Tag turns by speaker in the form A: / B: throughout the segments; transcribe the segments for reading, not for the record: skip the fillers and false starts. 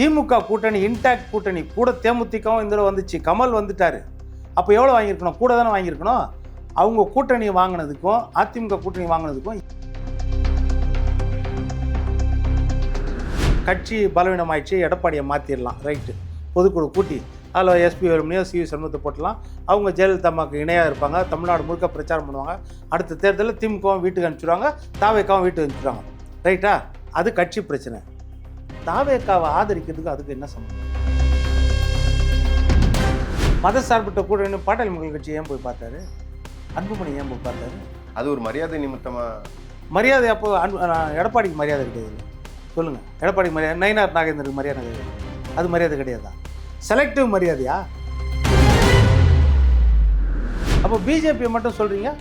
A: திமுக கூட்டணி இன்டாக்ட் கூட்டணி கூட தேமுதிகவும் இந்த வந்துச்சு, கமல் வந்துட்டார். அப்போ எவ்வளோ வாங்கியிருக்கணும்? கூட தானே வாங்கியிருக்கணும். அவங்க கூட்டணி வாங்கினதுக்கும் அதிமுக கூட்டணி வாங்கினதுக்கும் கட்சி பலவீனமாயிடுச்சு, எடப்பாடியை மாற்றிடலாம், ரைட்டு. பொதுக்குழு கூட்டி அதில் எஸ்பி வேலுமணியோ சிவி சண்முகத்தை போட்டலாம். அவங்க ஜெயலலிதாமாவுக்கு இணையாக இருப்பாங்க, தமிழ்நாடு முழுக்க பிரச்சாரம் பண்ணுவாங்க. அடுத்த தேர்தலில் திமுகவும் வீட்டுக்கு அனுப்பிச்சிடுவாங்க, தாவேக்காவும் வீட்டுக்கு அனுப்பிச்சிடுவாங்க, ரைட்டா? அது கட்சி பிரச்சனை. தாவேக்காவை ஆதரிக்கிறதுக்கு அதுக்கு என்ன சம்பந்தம்? மத சார்பிட்ட கூட்டணி பாட்டாளி மக்கள் கட்சி ஏன் போய் பார்த்தாரு? அன்புமணி ஏன் போய் பார்த்தாரு?
B: அது ஒரு மரியாதை நிமித்தமாக.
A: மரியாதை அப்போ எடப்பாடிக்கு மரியாதை கிடையாது. சொல்லுங்கள், எடப்பாடிக்கு மரியாதை, நயினார் நாகேந்திரனுக்கு மரியாதை கிடையாது. அது மரியாதை கிடையாதா? செலக்டிவ் மரியாதையா? அப்போ பிஜேபியை மட்டும் சொல்கிறீங்க,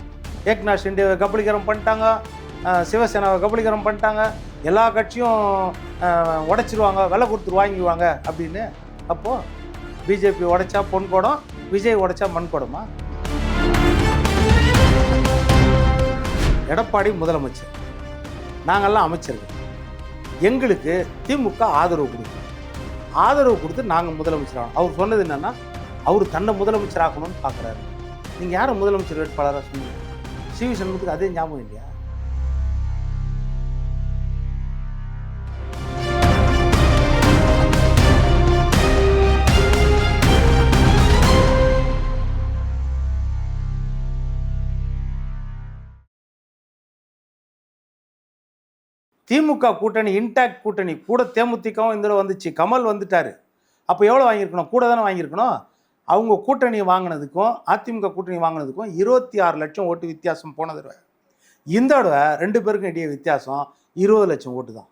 A: ஏக்நாத் ஷிண்டேவை கபலீகரம் பண்ணிட்டாங்க, சிவசேனாவை கபலீகரம் பண்ணிட்டாங்க, எல்லா கட்சியும் உடைச்சிருவாங்க, விலை கொடுத்து வாங்கிடுவாங்க அப்படின்னு. அப்போது பிஜேபி உடைச்சா பொன் குடம், விஜய் உடைச்சா மண் குடமா? எடப்பாடி முதலமைச்சர், நாங்கள்லாம் அமைச்சர்கள். எங்களுக்கு திமுக ஆதரவு கொடுக்கும், ஆதரவு கொடுத்து நாங்கள் முதலமைச்சர் ஆகணும். அவர் சொன்னது என்னென்னா, அவர் தன்னை முதலமைச்சர் ஆகணும்னு பார்க்குறாரு. நீங்கள் யாரை முதலமைச்சர் வேட்பாளராக சொன்னீங்க? சிவி சண்முகத்துக்கு அதே ஞாபகம் இல்லையா? திமுக கூட்டணி இன்டாக்ட் கூட்டணி கூட தேமுதிகவும் இந்த வந்துச்சு, கமல் வந்துட்டார். அப்போ எவ்வளோ வாங்கியிருக்கணும்? கூட தானே வாங்கியிருக்கணும். அவங்க கூட்டணி வாங்கினதுக்கும் அதிமுக கூட்டணி வாங்கினதுக்கும் 26 லட்சம் ஓட்டு வித்தியாசம் போன தடவை. இந்த தடவை 2 பேருக்கும் இடையே வித்தியாசம் 20 லட்சம் ஓட்டு தான்.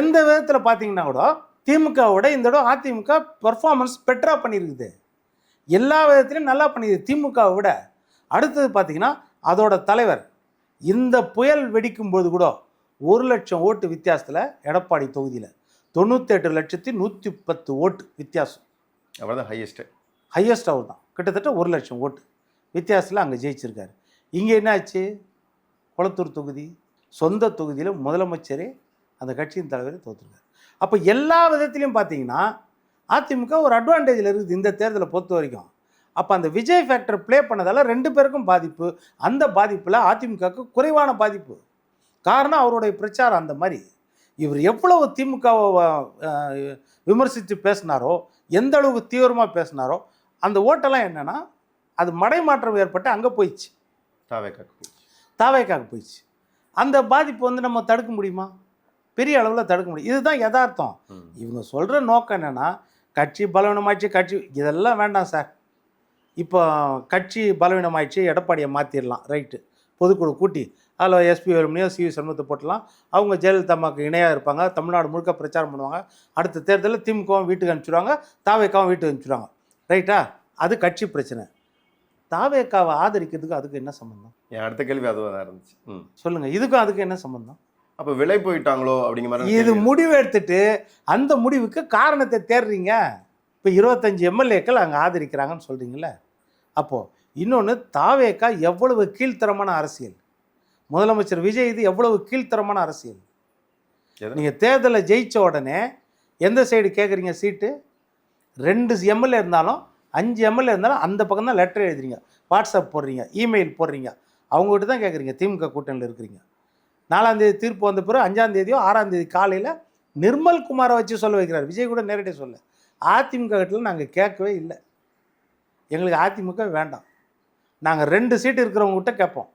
A: எந்த விதத்தில் பார்த்தீங்கன்னா கூட திமுகவோட இந்த தடவை அதிமுக பெர்ஃபார்மன்ஸ் பெட்டராக பண்ணியிருக்குது. எல்லா விதத்துலையும் நல்லா பண்ணியிருக்குது திமுகவை விட. அடுத்தது பார்த்தீங்கன்னா அதோட தலைவர் இந்த புயல் வெடிக்கும்போது கூட 1 லட்சம் ஓட்டு வித்தியாசத்தில் எடப்பாடி தொகுதியில் 98,110 ஓட்டு வித்தியாசம்.
B: அவர் தான் ஹையஸ்ட்
A: அவர் தான். கிட்டத்தட்ட 1 லட்சம் ஓட்டு வித்தியாசத்தில் அங்கே ஜெயிச்சிருக்காரு. இங்கே என்ன ஆச்சு? கொளத்தூர் தொகுதி சொந்த தொகுதியில் முதலமைச்சரே அந்த கட்சியின் தலைவரே தோற்றுருக்காரு. அப்போ எல்லா விதத்துலையும் பார்த்தீங்கன்னா அதிமுக ஒரு அட்வான்டேஜில் இருக்குது இந்த தேர்தலை பொறுத்த வரைக்கும். அப்போ அந்த விஜய் ஃபேக்டர் ப்ளே பண்ணதால் 2 பேருக்கும் பாதிப்பு. அந்த பாதிப்பில் அதிமுகவுக்கு குறைவான பாதிப்பு. காரணம் அவருடைய பிரச்சாரம் அந்த மாதிரி. இவர் எவ்வளவு திமுகவை விமர்சித்து பேசினாரோ, எந்த அளவுக்கு தீவிரமாக பேசினாரோ, அந்த ஓட்டெல்லாம் என்னென்னா அது மடைமாற்றம் ஏற்பட்டு அங்கே போயிடுச்சு, தாவேக்காக்கு போயிடுச்சு. அந்த பாதிப்பு நம்ம தடுக்க முடியுமா? பெரிய அளவில் தடுக்க முடியும். இதுதான் யதார்த்தம். இவங்க சொல்கிற நோக்கம் என்னென்னா, கட்சி பலவீனமாயிடுச்சு, கட்சி இதெல்லாம் வேண்டாம் சார். இப்போ கட்சி பலவீனமாயிடுச்சு, எடப்பாடியை மாற்றிடலாம், ரைட்டு. பொதுக்குழு கூட்டி அதில் எஸ்பி வேலுமணியோ சிவி சண்முகத்தை போட்டலாம். அவங்க ஜெயலலிதாமாவுக்கு இணையாக இருப்பாங்க, தமிழ்நாடு முழுக்க பிரச்சாரம் பண்ணுவாங்க. அடுத்த தேர்தலில் திமுகவும் வீட்டுக்கு அனுப்பிச்சிடுவாங்க, தாவேக்காவும் வீட்டுக்கு அனுப்பிச்சிடுவாங்க, ரைட்டா? அது கட்சி பிரச்சனை. தாவேக்காவை ஆதரிக்கிறதுக்கு அதுக்கு என்ன சம்பந்தம்?
B: என் அடுத்த கேள்வி அதுவாக தான் இருந்துச்சு.
A: சொல்லுங்கள், இதுக்கும் அதுக்கு என்ன சம்பந்தம்?
B: அப்போ விலை போயிட்டாங்களோ அப்படிங்கிற மாதிரி
A: இது முடிவு எடுத்துட்டு அந்த முடிவுக்கு காரணத்தை தேடுறீங்க. இப்போ 25 எம்எல்ஏக்கள் அங்கே ஆதரிக்கிறாங்கன்னு சொல்கிறீங்கள. அப்போது இன்னொன்று, தாவேக்கா எவ்வளவு கீழ்த்தரமான அரசியல், முதலமைச்சர் விஜய் இது எவ்வளவு கீழ்த்தரமான அரசியல். நீங்கள் தேர்தலில் ஜெயித்த உடனே எந்த சைடு கேட்குறீங்க சீட்டு? 2 எம்எல்ஏ இருந்தாலும் 5 எம்எல்ஏ இருந்தாலும் அந்த பக்கம் தான் லெட்டர் எழுதுறீங்க, வாட்ஸ்அப் போடுறீங்க, இமெயில் போடுறீங்க, அவங்ககிட்ட தான் கேட்குறீங்க. திமுக கூட்டணியில் இருக்கிறீங்க. 4ஆம் தேதி தீர்ப்பு வந்த பிறகு 5ஆம் தேதியோ 6ஆம் தேதி காலையில் நிர்மல் குமாரை வச்சு சொல்ல வைக்கிறார். விஜய் கூட நேரடியாக சொல்ல. அதிமுக கிட்ட நாங்கள் கேட்கவே இல்லை, எங்களுக்கு அதிமுக வேண்டாம், நாங்கள் 2 சீட்டு இருக்கிறவங்ககிட்ட கேட்போம்.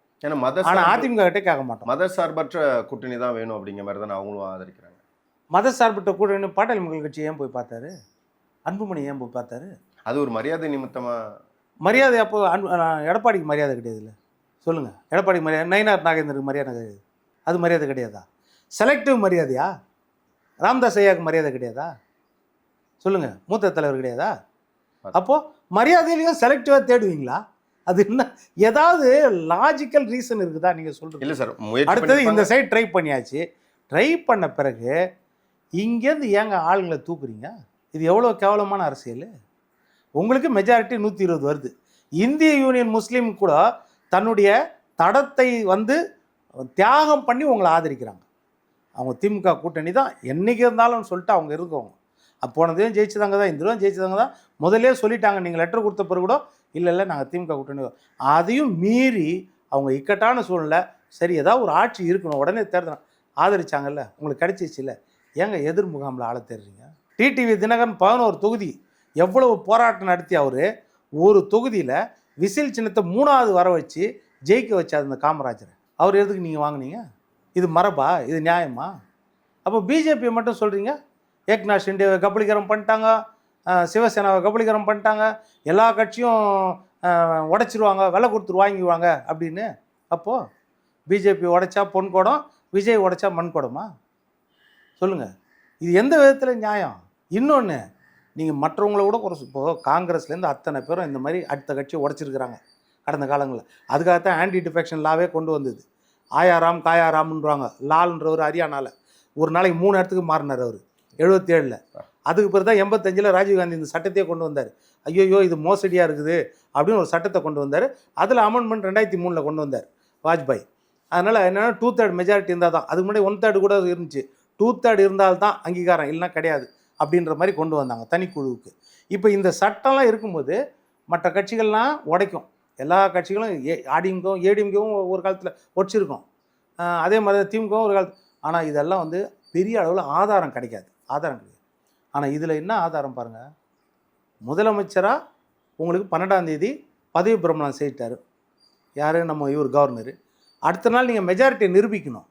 A: ஆனால் அதிமுக கிட்டே கேட்க மாட்டோம்.
B: மத சார்பற்ற கூட்டணி தான் வேணும் அப்படிங்கிற மாதிரி தான் அவங்களும் ஆதரிக்கிறாங்க.
A: மத சார்பற்ற கூட்டணி பாட்டாளி மக்கள் கட்சி ஏன் போய் பார்த்தாரு? அன்புமணி ஏன் போய் பார்த்தாரு?
B: அது ஒரு மரியாதை நிமித்தமாக.
A: மரியாதை அப்போ எடப்பாடிக்கு மரியாதை கிடையாதுல்ல. சொல்லுங்கள், எடப்பாடி மரியாதை, நயினார் நாகேந்திரனுக்கு மரியாதை கிடையாது, அது மரியாதை கிடையாதா? செலக்டிவ் மரியாதையா? ராம்தாஸ் ஐயாவுக்கு மரியாதை கிடையாதா? சொல்லுங்கள், மூத்த தலைவர் கிடையாதா? அப்போது மரியாதையிலையும் செலக்டிவாக தேடுவீங்களா? அது என்ன, ஏதாவது லாஜிக்கல் ரீசன் இருக்குதா நீங்கள் சொல்கிறது?
B: இல்லை சார்.
A: அடுத்தது இந்த சைட் ட்ரை பண்ணியாச்சு. ட்ரை பண்ண பிறகு இங்கேருந்து ஏங்க ஆளுங்களை தூக்குறீங்க? இது எவ்வளோ கேவலமான அரசியல். உங்களுக்கு மெஜாரிட்டி 120 வருது. இந்திய யூனியன் முஸ்லீம் கூட தன்னுடைய தடத்தை தியாகம் பண்ணி உங்களை ஆதரிக்கிறாங்க. அவங்க திமுக கூட்டணி தான் என்றைக்கு இருந்தாலும் சொல்லிட்டு அவங்க இருக்கவங்க. போனதையும் ஜெயிச்சதாங்க தான், இந்த தடவை ஜெயிச்சதாங்க தான் முதல்லே சொல்லிட்டாங்க. நீங்கள் லெட்டர் கொடுத்த பிறகு கூட இல்லை நாங்கள் திமுக கூட்டணி அதையும் மீறி அவங்க இக்கட்டான சூழ்நிலை, சரி ஏதாவது ஒரு ஆட்சி இருக்கணும், உடனே தேர்தல் ஆதரிச்சாங்கல்ல, உங்களுக்கு கிடைச்சிச்சுல்ல, ஏங்க எதிர் முகாமில் ஆள தேடுறீங்க? டிடிவி தினகரன் 11 தொகுதி எவ்வளவு போராட்டம் நடத்தி அவர் ஒரு தொகுதியில் விசில் சின்னத்தை 3வது வர வச்சு ஜெயிக்க வச்சார் அந்த காமராஜரை. அவர் எதுக்கு நீங்கள் வாங்கினீங்க? இது மரபா? இது நியாயமா? அப்போ பிஜேபியை மட்டும் சொல்கிறீங்க, ஏக்நாத் ஷிண்டேவை கபலீகரம் பண்ணிட்டாங்க, சிவசேனாவை கபலீகரம் பண்ணிட்டாங்க, எல்லா கட்சியும் உடைச்சிருவாங்க, விலை கொடுத்துட்டு வாங்கிடுவாங்க அப்படின்னு. அப்போது பிஜேபி உடைச்சா பொன் குடம், விஜய் உடைச்சா மண் குடமா? சொல்லுங்கள், இது எந்த விதத்தில் நியாயம்? இன்னொன்று, நீங்கள் மற்றவங்கள கூட குறை, இப்போது காங்கிரஸ்லேருந்து அத்தனை பேரும் இந்த மாதிரி அடுத்த கட்சியை உடைச்சிருக்கிறாங்க கடந்த காலங்களில். அதுக்காகத்தான் ஆன்டி டிஃபெக்ஷன் லாவே கொண்டு வந்தது. ஆயாராம் காயாராம்ன்றாங்க. லால்ன்றவர் ஹரியானாவில் ஒரு நாளைக்கு 3 இடத்துக்கு மாறினார் அவர் 77ல். அதுக்கு பிறகு தான் 85ல் ராஜீவ்காந்தி இந்த சட்டத்தையே கொண்டு வந்தார். ஐயோ இது மோசடியாக இருக்குது அப்படின்னு ஒரு சட்டத்தை கொண்டு வந்தார். அதில் அமெண்ட்மெண்ட் 2003ல் கொண்டு வந்தார் வாஜ்பாய். அதனால் என்னென்னா 2/3 மெஜாரிட்டி இருந்தால் தான், அதுக்கு முன்னாடி 1/3 கூட இருந்துச்சு, 2/3 இருந்தால்தான் அங்கீகாரம், இல்லைன்னா கிடையாது அப்படின்ற மாதிரி கொண்டு வந்தாங்க தனிக்குழுவுக்கு. இப்போ இந்த சட்டம்லாம் இருக்கும்போது மற்ற கட்சிகள்லாம் உடைக்கும். எல்லா கட்சிகளும் ADMKவும் ADMKவும் ஒரு காலத்தில் உடைச்சிருக்கோம், அதே மாதிரி திமுகவும் ஒரு காலத்தில். ஆனால் இதெல்லாம் வந்து பெரிய அளவில் ஆதாரம் கிடைக்காது. ஆனால் இதில் என்ன ஆதாரம் பாருங்கள், முதலமைச்சராக உங்களுக்கு 12ஆம் தேதி பதவி பிரமாணம் செய்யிட்டார் யார், நம்ம இவர் கவர்னர். அடுத்த நாள் நீங்கள் மெஜாரிட்டியை நிரூபிக்கணும்,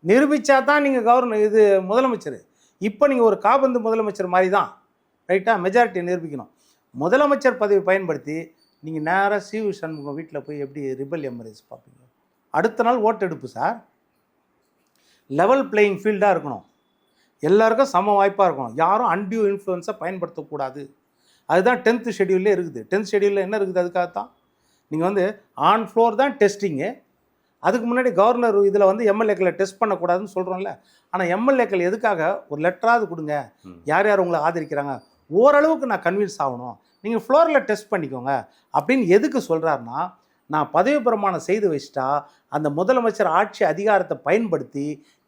A: நிரூபித்தா தான் நீங்கள் கவர்னர் இது முதலமைச்சர். இப்போ நீங்கள் ஒரு காபந்து முதலமைச்சர் மாதிரி தான், ரைட்டாக? மெஜாரிட்டியை நிரூபிக்கணும். முதலமைச்சர் பதவி பயன்படுத்தி நீங்கள் நேராக சிவி சண்முகம் வீட்டில் போய் எப்படி ரிபல் எமரேஜ் பார்ப்பீங்க? அடுத்த நாள் ஓட்டெடுப்பு சார். லெவல் பிளேயிங் ஃபீல்டாக இருக்கணும், எல்லாருக்கும் சம வாய்ப்பாக இருக்கணும், யாரும் அன்டியூ இன்ஃப்ளூயன்ஸை பயன்படுத்தக்கூடாது. அதுதான் 10th ஷெடியூல்லே இருக்குது. 10th ஷெடியூலில் என்ன இருக்குது? அதுக்காகத்தான் நீங்கள் வந்து ஆன் ஃப்ளோர் தான் டெஸ்டிங்கு. அதுக்கு முன்னாடி கவர்னர் இதில் வந்து எம்எல்ஏக்களை டெஸ்ட் பண்ணக்கூடாதுன்னு சொல்கிறோம்ல. ஆனால் எம்எல்ஏக்கள் எதுக்காக ஒரு லெட்டராவது கொடுங்க, யார் யார் உங்களை ஆதரிக்கிறாங்க, ஓரளவுக்கு நான் கன்வின்ஸ் ஆகணும், நீங்கள் ஃப்ளோரில் டெஸ்ட் பண்ணிக்கோங்க அப்படின்னு எதுக்கு சொல்கிறாருன்னா, நான் பதவி பிரமாணம் செய்து வச்சிட்டா அந்த முதலமைச்சர் ஆட்சி அதிகாரத்தை பயன்படுத்தி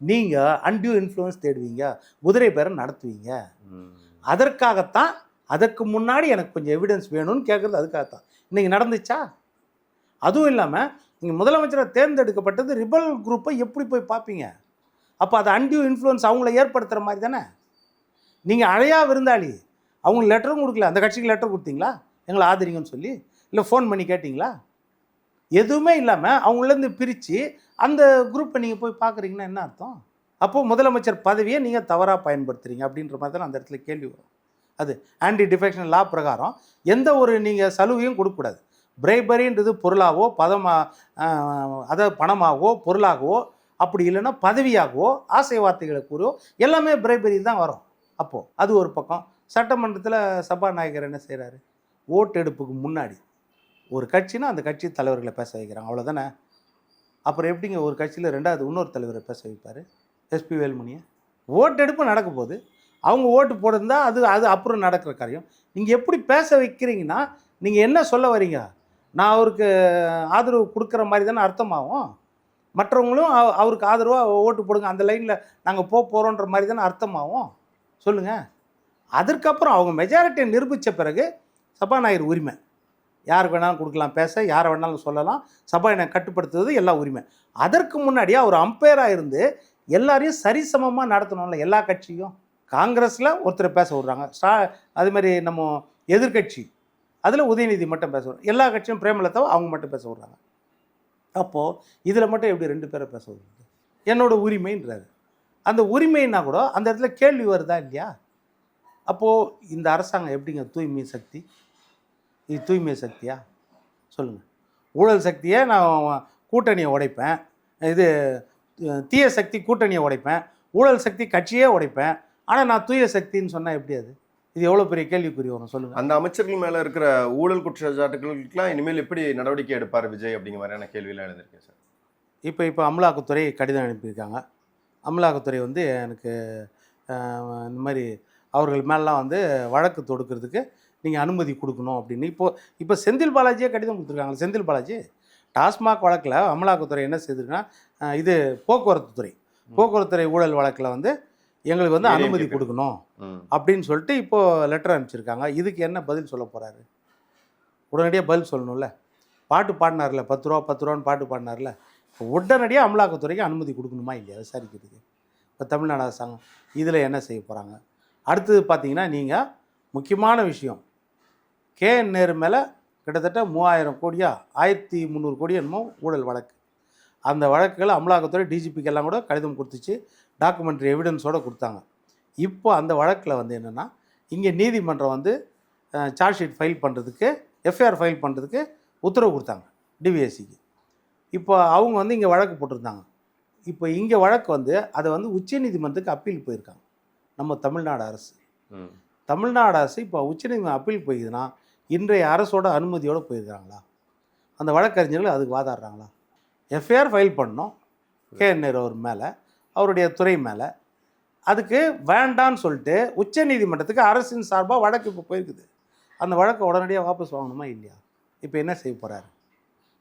A: நீங்கள் அன்டியூ இன்ஃப்ளூயன்ஸ் தேடுவீங்க, குதிரை பேரம் நடத்துவீங்க. அதற்காகத்தான். அதற்கு முன்னாடி எனக்கு கொஞ்சம் எவிடன்ஸ் வேணும்னு கேட்குறது அதுக்காகத்தான். இன்றைக்கி நடந்துச்சா? அதுவும் இல்லாமல் நீங்கள் முதலமைச்சரை தேர்ந்தெடுக்கப்பட்டது ரிபல் குரூப்பை எப்படி போய் பார்ப்பீங்க? அப்போ அது அன்டியூ இன்ஃப்ளூயன்ஸ் அவங்கள ஏற்படுத்துகிற மாதிரி தானே. நீங்கள் அழையா விருந்தாளி, அவங்களுக்கு லெட்டரும் கொடுக்கல, அந்த கட்சிக்கு லெட்டர் கொடுத்தீங்களா எங்களை ஆதரிங்கன்னு சொல்லி? இல்லை ஃபோன் பண்ணி கேட்டிங்களா? எதுவுமே இல்லாமல் அவங்களேருந்து பிரித்து அந்த குரூப்பை நீங்கள் போய் பார்க்குறீங்கன்னா என்ன அர்த்தம்? அப்போது முதலமைச்சர் பதவியை நீங்கள் தவறாக பயன்படுத்துகிறீங்க அப்படின்ற மாதிரி தான் அந்த இடத்துல கேள்வி வரும். அது ஆன்டி டிஃபெக்ஷன் லா பிரகாரம் எந்த ஒரு நீங்கள் சலுகையும் கொடுக்கக்கூடாது. பிரைபரின்றது பொருளாகவோ அதாவது பணமாகவோ பொருளாகவோ, அப்படி இல்லைன்னா பதவியாகவோ ஆசை வார்த்தைகளை கூறோ எல்லாமே பிரைபரி தான் வரும். அப்போது அது ஒரு பக்கம். சட்டமன்றத்தில் சபாநாயகர் என்ன செய்கிறாரு? ஓட்டெடுப்புக்கு முன்னாடி ஒரு கட்சினா அந்த கட்சி தலைவர்களை பேச வைக்கிறாங்க, அவ்வளோதானே. அப்புறம் எப்படிங்க ஒரு கட்சியில் 2வது இன்னொரு தலைவரை பேச வைப்பார்? எஸ்பி வேலுமணியை. ஓட்டெடுப்பு நடக்க போது அவங்க ஓட்டு போட்டிருந்தா அது அப்புறம் நடக்கிற காரியம். நீங்கள் எப்படி பேச வைக்கிறீங்கன்னா நீங்கள் என்ன சொல்ல வரீங்க? நான் அவருக்கு ஆதரவு கொடுக்குற மாதிரி தானே அர்த்தமாகும். மற்றவங்களும் அவருக்கு ஆதரவாக ஓட்டு போடுங்க, அந்த லைனில் நாங்கள் போகிறோன்ற மாதிரி தானே அர்த்தமாகும். சொல்லுங்கள். அதற்கப்புறம் அவங்க மெஜாரிட்டியை நிரூபித்த பிறகு சபாநாயகர் உரிமை, யாருக்கு வேணாலும் கொடுக்கலாம் பேச, யாரை வேணாலும் சொல்லலாம், சபாநாயகரை கட்டுப்படுத்துவது எல்லா உரிமை. அதற்கு முன்னாடியே அவர் அம்பையராக இருந்து எல்லாரையும் சரிசமமாக நடத்தணும்ல எல்லா கட்சியும். காங்கிரஸில் ஒருத்தரை பேச விட்றாங்க, அது மாதிரி நம்ம எதிர்கட்சி அதில் உதயநிதி மட்டும் பேச விட்றாங்க, எல்லா கட்சியும் பிரேமலதாவை அவங்க மட்டும் பேச விட்றாங்க. அப்போது இதில் மட்டும் எப்படி 2 பேரை பேச விடுறது? என்னோட உரிமைன்றாரு. அந்த உரிமைன்னா கூட அந்த இடத்துல கேள்வி வருதா இல்லையா? அப்போது இந்த அரசாங்கம் எப்படிங்க தூய்மை சக்தி? இது தூய்மை சக்தியா? சொல்லுங்கள். ஊழல் சக்தியை நான் கூட்டணியை உடைப்பேன், இது தீய சக்தி கூட்டணியை உடைப்பேன், ஊழல் சக்தி கட்சியே உடைப்பேன், ஆனால் நான் தூய சக்தின்னு சொன்னால் எப்படி? இது எவ்வளோ பெரிய கேள்விக்குறி வரும் சொல்லுங்கள்.
B: அந்த அமைச்சர்கள் மேலே இருக்கிற ஊழல் குற்றச்சாட்டுகளுக்கெல்லாம் இனிமேல் எப்படி நடவடிக்கை எடுப்பார் விஜய் அப்படிங்கிற மாதிரியான கேள்வியெல்லாம் எழுதியிருக்கேன் சார்.
A: இப்போ அமலாக்கத்துறை கடிதம் அனுப்பியிருக்காங்க. அமலாக்கத்துறை வந்து எனக்கு இந்த மாதிரி அவர்கள் மேலாம் வந்து வழக்கு தொடுக்கிறதுக்கு நீங்கள் அனுமதி கொடுக்கணும் அப்படின்னு இப்போ செந்தில் பாலாஜியே கடிதம் கொடுத்துருக்காங்க. செந்தில் பாலாஜி டாஸ்மாக் வழக்கில் அமலாக்கத்துறை என்ன செய்திருக்குன்னா, இது போக்குவரத்து துறை ஊழல் வழக்கில் வந்து எங்களுக்கு வந்து
B: ஏன்
A: அனுமதி
B: கேக்குறது?
A: கொடுக்கணும்
B: ம்.
A: அப்படின்னு சொல்லிட்டு இப்போ லெட்டர் அனுப்பிச்சிருக்காங்க. இதுக்கு என்ன பதில் சொல்ல போகிறாரு? உடனடியாக பதில் சொல்லணும்ல. பாட்டு பாடினார்ல, 10 ரூபா 10 ரூபான்னு பாட்டு பாடினார்ல, இப்போ உடனடியாக அமலாக்கத்துறைக்கு அனுமதி கொடுக்கணுமா இல்லையா விசாரிக்கிறதுக்கு? இப்போ தமிழ்நாடு அரசாங்கம் இதில் என்ன செய்ய போகிறாங்க? அடுத்தது பார்த்தீங்கன்னா, நீங்கள் முக்கியமான விஷயம், KN நேரு மேலே கிட்டத்தட்ட 3000 கோடியா 1300 கோடி என்னமோ ஊழல் வழக்கு. அந்த வழக்குகளை அமலாக்கத்துறை டிஜிபிக்கு எல்லாம் கூட கடிதம் கொடுத்துச்சு, டாக்குமெண்ட்ரி எவிடன்ஸோடு கொடுத்தாங்க. இப்போ அந்த வழக்கில் வந்து என்னென்னா, இங்கே நீதிமன்றம் வந்து சார்ஜ் ஷீட் ஃபைல் பண்ணுறதுக்கு, எஃப்ஐஆர் ஃபைல் பண்ணுறதுக்கு உத்தரவு கொடுத்தாங்க டிவிஎஸ்சிக்கு. இப்போ அவங்க வந்து இங்கே வழக்கு போட்டிருந்தாங்க. இப்போ இங்கே வழக்கு வந்து அதை வந்து உச்சநீதிமன்றத்துக்கு அப்பீல் போயிருக்காங்க நம்ம தமிழ்நாடு அரசு.
B: ம்.
A: தமிழ்நாடு அரசு இப்போ உச்சநீதிமன்றம் அப்பீல் போயிருக்குதுன்னா இன்றைய அரசோட அனுமதியோடு போயிருக்காங்களா? அந்த வழக்கறிஞர்கள் அதுக்கு வாதாடுறாங்களா? எஃப்ஐஆர் ஃபைல் பண்ணோம் KN நேரு அவர் மேலே, அவருடைய துறை மேலே. அதுக்கு வேண்டான்னு சொல்லிட்டு உச்சநீதிமன்றத்துக்கு அரசின் சார்பாக வழக்கு இப்போ போயிருக்குது. அந்த வழக்கை உடனடியாக வாபஸ் வாங்கணுமா இல்லையா? இப்போ என்ன செய்ய போகிறாரு?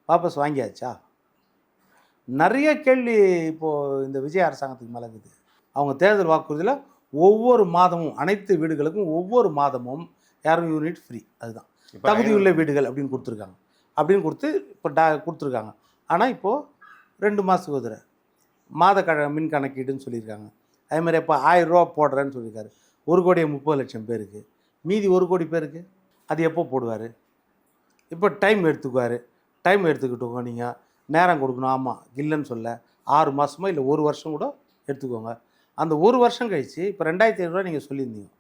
A: வாபஸ் வாங்கியாச்சா? நிறைய கேள்வி இப்போது இந்த விஜய் அரசாங்கத்துக்கு மேலே இருக்குது. அவங்க தேர்தல் வாக்குறுதியில் ஒவ்வொரு மாதமும் அனைத்து வீடுகளுக்கும் ஒவ்வொரு மாதமும் 200 யூனிட் ஃப்ரீ, அதுதான்
B: இப்ப
A: தகுதியுள்ள வீடுகள் அப்படின்னு கொடுத்துருக்காங்க. அப்படின்னு கொடுத்து இப்போ கொடுத்துருக்காங்க. ஆனால் இப்போது 2 மாதத்துக்கு ஒரு தடவை மின் கணக்கீடுன்னு சொல்லியிருக்காங்க. அதேமாதிரி இப்போ 1000 ரூபா போடுறேன்னு சொல்லியிருக்காரு. 1,30,00,000 பேருக்கு. மீதி 1 கோடி பேருக்கு அது எப்போ போடுவார்? இப்போ டைம் எடுத்துக்குவார். டைம் எடுத்துக்கிட்டோங்க, நீங்கள் நேரம் கொடுக்கணும். ஆமாம், இல்லைன்னு சொல்ல 6 மாதமோ இல்லை 1 வருஷம் கூட எடுத்துக்கோங்க. அந்த 1 வருஷம் கழித்து இப்போ 2,500 நீங்கள் சொல்லியிருந்தீங்க.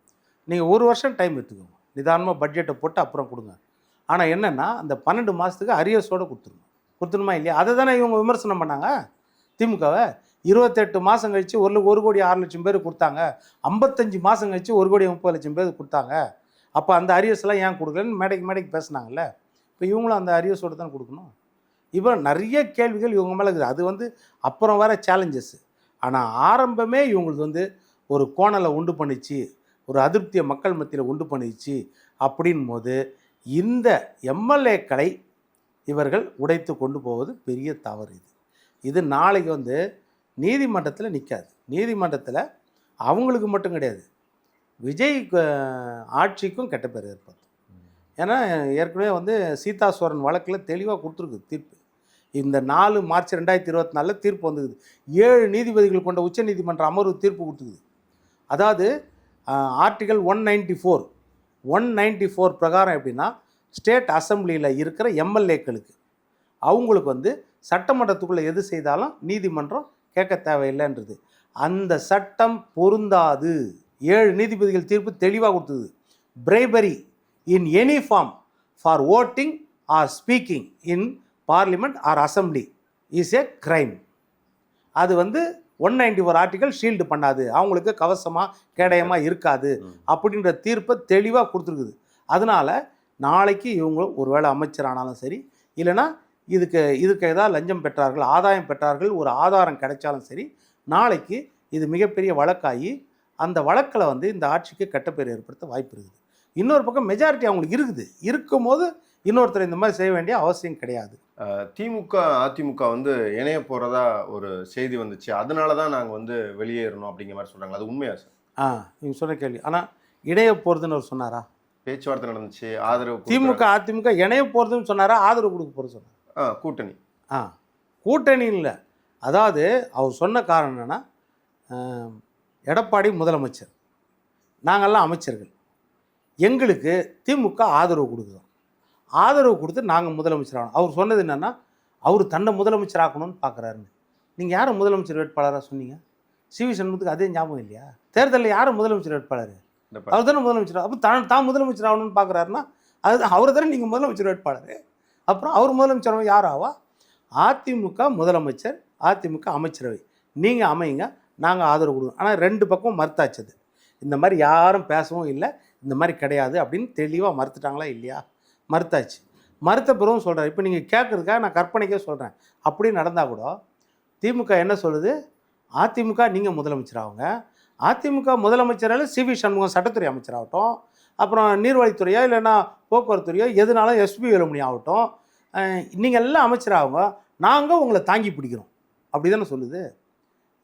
A: நீங்கள் 1 வருஷம் டைம் எடுத்துக்கோங்க, நிதானமாக பட்ஜெட்டை போட்டு அப்புறம் கொடுங்க. ஆனால் என்னென்னா, அந்த 12 மாதத்துக்கு அரியர்ஸோடு கொடுத்துருணுமா இல்லையா? அதை தானே இவங்க விமர்சனம் பண்ணாங்க திமுகவை. 28 மாதம் கழித்து 1,06,00,000 பேர் கொடுத்தாங்க, 55 மாதம் கழித்து 1,30,00,000 பேர் கொடுத்தாங்க. அப்போ அந்த அரியர்ஸ்லாம் ஏன் கொடுக்கலன்னு மேடைக்கு பேசுனாங்கல்ல. இப்போ இவங்களும் அந்த அரியர்ஸோடு தான் கொடுக்கணும். இப்போ நிறைய கேள்விகள் இவங்க மேலே இருக்குது. அது வந்து அப்புறம் வர சேலஞ்சஸ். ஆனால் ஆரம்பமே இவங்களுக்கு வந்து ஒரு கோணலை உண்டு பண்ணிச்சு, ஒரு அதிருப்தியை மக்கள் மத்தியில் உண்டு பண்ணிச்சு. அப்படின் போது இந்த எம்எல்ஏக்களை இவர்கள் உடைத்து கொண்டு போவது பெரிய தவறு. இது நாளைக்கு வந்து நீதிமன்றத்தில் நிற்காது. நீதிமன்றத்தில் அவங்களுக்கு மட்டும் கிடையாது, விஜய் ஆட்சிக்கும் கெட்ட பேர் ஏற்படும். ஏன்னா ஏற்கனவே வந்து சீதா சோரன் வழக்கில் தெளிவாக கொடுத்துருக்கு தீர்ப்பு. இந்த 4 மார்ச் 2024 தீர்ப்பு வந்தது. 7 நீதிபதிகள் கொண்ட உச்ச நீதிமன்ற அமர்வு தீர்ப்பு கொடுத்துக்குது. அதாவது ஆர்டிகல் 194 பிரகாரம் எப்படின்னா, ஸ்டேட் அசம்பிளியில் இருக்கிற எம்எல்ஏக்களுக்கு அவங்களுக்கு வந்து சட்டமன்றத்துக்குள்ளே எது செய்தாலும் நீதிமன்றம் கேட்க தேவையில்லைன்றது. அந்த சட்டம் பொருந்தாது. 7 நீதிபதிகள் தீர்ப்பு தெளிவாக கொடுத்தது. Bribery in any form for voting or speaking in parliament or assembly is a crime. அது வந்து 194 ஆர்டிகல் ஷீல்டு பண்ணாது, அவங்களுக்கு கவசமாக கேடயமாக இருக்காது அப்படின்ற தீர்ப்பை தெளிவாக கொடுத்துருக்குது. அதனால் நாளைக்கு இவங்க ஒருவேளை அமைச்சர் ஆனாலும் சரி, இல்லைனா இதுக்கு ஏதாவது லஞ்சம் பெற்றார்கள், ஆதாயம் பெற்றார்கள், ஒரு ஆதாரம் கிடைச்சாலும் சரி, நாளைக்கு இது மிகப்பெரிய வழக்காகி அந்த வழக்கில் வந்து இந்த ஆட்சிக்கு கெட்டப்பேர் ஏற்படுத்த வாய்ப்பு இருக்குது. இன்னொரு பக்கம் மெஜாரிட்டி அவங்களுக்கு இருக்குது. இருக்கும்போது இன்னொருத்தர் இந்த மாதிரி செய்ய வேண்டிய அவசியம் கிடையாது.
B: திமுக அதிமுக வந்து இணைய போகிறதா ஒரு செய்தி வந்துச்சு, அதனால தான் நாங்கள் வந்து வெளியேறணும் அப்படிங்கிற மாதிரி சொல்கிறாங்க. அது உண்மையா சார்?
A: நீங்கள் சொன்ன கேள்வி. ஆனால் இணைய போகிறதுன்னு அவர் சொன்னாரா?
B: பேச்சுவார்த்தை நடந்துச்சு, ஆதரவு.
A: திமுக அதிமுக இணைய போகிறதுன்னு சொன்னாரா, ஆதரவு கொடுக்க போகிறது சொன்னார்?
B: கூட்டணி.
A: கூட்டணி இல்லை. அதாவது அவர் சொன்ன காரணம் என்னென்னா, எடப்பாடி முதலமைச்சர், நாங்கள்லாம் அமைச்சர்கள், எங்களுக்கு திமுக ஆதரவு கொடுக்குறோம், ஆதரவு கொடுத்து நாங்கள் முதலமைச்சர் ஆகணும். அவர் சொன்னது என்னென்னா, அவர் தன்னை முதலமைச்சர் ஆக்கணும்னு பார்க்குறாருன்னு. நீங்கள் யாரை முதலமைச்சர் வேட்பாளராக சொன்னீங்க? சிவி சண்முகத்துக்கு அதே ஞாபகம் இல்லையா? தேர்தலில் யார் முதலமைச்சர் வேட்பாளர்? அவர் தானே முதலமைச்சர். அப்போ தான் முதலமைச்சர் ஆகணும்னு பார்க்குறாருன்னா அது அவர் தானே நீங்கள் முதலமைச்சர் வேட்பாளர். அப்புறம் அவர் முதலமைச்சர் யார் ஆவா? அதிமுக முதலமைச்சர், அதிமுக அமைச்சரவை, நீங்கள் அமைங்க, நாங்கள் ஆதரவு கொடுங்க. ஆனால் 2 பக்கம் மறுத்தாச்சது. இந்த மாதிரி யாரும் பேசவும் இல்லை, இந்த மாதிரி கிடையாது அப்படின்னு தெளிவாக மறுத்துட்டாங்களா இல்லையா? மறுத்தாச்சு. மறுத்த பிறகும் சொல்கிறேன். இப்போ நீங்கள் கேட்குறதுக்காக நான் கற்பனைக்கே சொல்கிறேன். அப்படி நடந்தால் கூட திமுக என்ன சொல்லுது? அதிமுக நீங்கள் முதலமைச்சர் ஆகுங்க, அதிமுக முதலமைச்சரால் சிவி சண்முகம் சட்டத்துறை அமைச்சராகட்டும், அப்புறம் நீர்வழித்துறையோ இல்லைன்னா போக்குவரத்துறையோ எதுனாலும் எஸ்பி வேலுமணி ஆகட்டும், நீங்கள் எல்லாம் அமைச்சராகுங்க, நாங்கள் உங்களை தாங்கி பிடிக்கிறோம், அப்படி தானே சொல்லுது.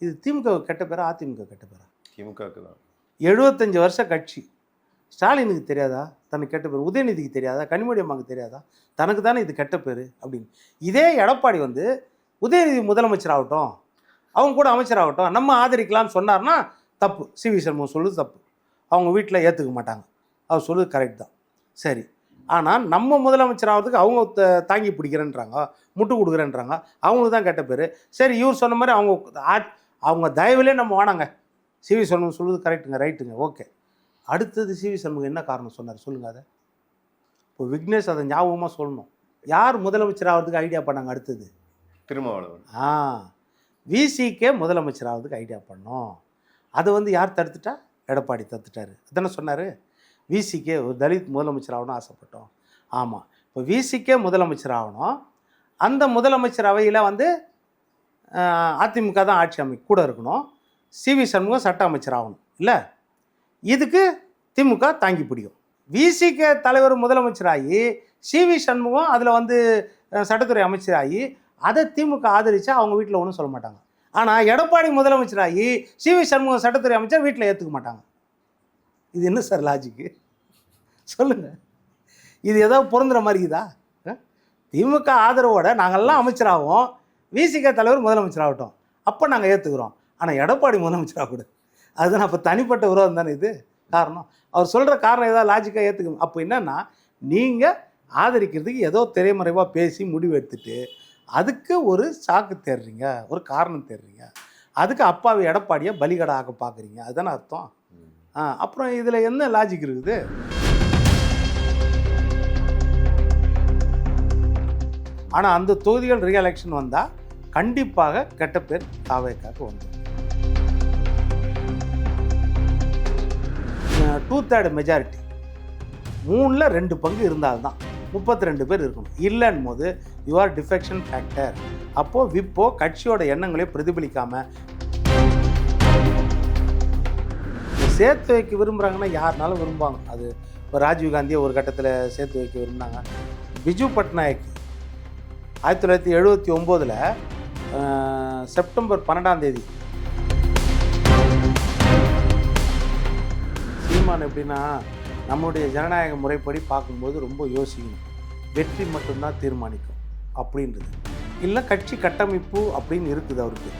A: இது திமுக கெட்ட பேரா அதிமுக கெட்ட பேரா?
B: திமுகவுக்கு தான்.
A: 75 வருஷ கட்சி. ஸ்டாலினுக்கு தெரியாதா தனக்கு கெட்ட பேர்? உதயநிதிக்கு தெரியாதா? கனிமொழி அம்மாவுக்கு தெரியாதா? தனக்கு தானே இது கெட்ட பேர் அப்படின்னு. இதே எடப்பாடி வந்து உதயநிதி முதலமைச்சர் ஆகட்டும், அவங்க கூட அமைச்சர் ஆகட்டும், நம்ம ஆதரிக்கலாம்னு சொன்னார்னா தப்பு. சிவி சண்முகம் சொல்லுது தப்பு. அவங்க வீட்டில் ஏற்றுக்க மாட்டாங்க. அவர் சொல்லுது கரெக்ட் தான். சரி, ஆனால் நம்ம முதலமைச்சர் ஆகிறதுக்கு அவங்க தாங்கி பிடிக்கிறேன்றாங்க, முட்டு கொடுக்குறேன்றாங்க, அவங்களுக்கு தான் கெட்ட பேர். சரி, இவர் சொன்ன மாதிரி அவங்க தயவுலே நம்ம வானாங்க. சிவி சண்முகம் சொல்லுது கரெக்டுங்க, ரைட்டுங்க, ஓகே. அடுத்தது சிவி சண்முகம் என்ன காரணம் சொன்னார் சொல்லுங்கள் அதை. இப்போ விக்னேஷ் அதை ஞாபகமாக சொல்லணும். யார் முதலமைச்சர் ஆகிறதுக்கு ஐடியா பண்ணாங்க அடுத்தது?
B: திருமாவளவன்.
A: விசிகே முதலமைச்சர் ஆகிறதுக்கு ஐடியா பண்ணோம். அதை வந்து யார் தடுத்துட்டா? எடப்பாடி தடுத்துட்டாரு. அதானே சொன்னார். விசிகே ஒரு தலித் முதலமைச்சர் ஆகணும் ஆசைப்பட்டோம். ஆமாம், இப்போ விசிகே முதலமைச்சர் ஆகணும். அந்த முதலமைச்சர் அவையில் வந்து அதிமுக தான் ஆட்சி கூட இருக்கணும். சிவி சண்முகம் சட்ட அமைச்சர் ஆகணும் இல்லை. இதுக்கு திமுக தாங்கி பிடிக்கும். விசிகே தலைவர் முதலமைச்சராகி சிவி சண்முகம் அதில் வந்து சட்டத்துறை அமைச்சராகி அதை திமுக ஆதரித்தா அவங்க வீட்டில் ஒன்றும் சொல்ல மாட்டாங்க. ஆனால் எடப்பாடி முதலமைச்சராகி சிவி சண்முகம் சட்டத்துறை அமைச்சர் வீட்டில் ஏற்றுக்க மாட்டாங்க. இது என்ன சார் லாஜிக்கு சொல்லுங்கள்? இது ஏதாவது பொருந்துற மாதிரி இதா? திமுக ஆதரவோட நாங்கள்லாம் அமைச்சராகவும் விசிகே தலைவர் முதலமைச்சர் ஆகட்டும், அப்போ நாங்கள் ஏற்றுக்கிறோம். ஆனால் எடப்பாடி முதலமைச்சர் ஆகக்கூடாது. அதுதான் அப்போ தனிப்பட்ட விரோதம் தானே இது காரணம். அவர் சொல்கிற காரணம் ஏதாவது லாஜிக்காக ஏற்றுக்கணும். அப்போ என்னென்னா, நீங்கள் ஆதரிக்கிறதுக்கு ஏதோ திரைமறைவாக பேசி முடிவு எடுத்துட்டு அதுக்கு ஒரு சாக்கு தேடுறீங்க, ஒரு காரணம் தேடுறீங்க. அதுக்கு அப்பாவி எடப்பாடியை பலிகடா ஆக்க பார்க்குறீங்க. அதுதானே அர்த்தம். அப்புறம் இதில் என்ன லாஜிக் இருக்குது? ஆனால் அந்த தொகுதிகள் ரீஎலெக்ஷன் வந்தால் கண்டிப்பாக கெட்ட பேர் தாவேக்காக வந்துடும். 2/3 மெஜாரிட்டி, 3ல் 2 பங்கு இருந்தால்தான் 32 பேர் இருக்கணும். இல்லைன்னு போது யுவர் டிஃபெக்ஷன் ஃபேக்டர். அப்போது விப்போ கட்சியோட எண்ணங்களே பிரதிபலிக்காமல் சேர்த்து வைக்க விரும்புகிறாங்கன்னா யாருனாலும் விரும்புவாங்க. அது இப்போ ராஜீவ்காந்தியை ஒரு கட்டத்தில் சேர்த்து வைக்க விரும்பினாங்க. பிஜு பட்நாயக் 1979 செப்டம்பர் 12 சீமான் எப்படின்னா, நம்மளுடைய ஜனநாயக முறைப்படி பார்க்கும்போது ரொம்ப யோசிக்கணும். வெற்றி மட்டும்தான் தீர்மானிக்கும் அப்படின்றது இல்லை, கட்சி கட்டமைப்பு அப்படின்னு இருக்குது அவருக்கு.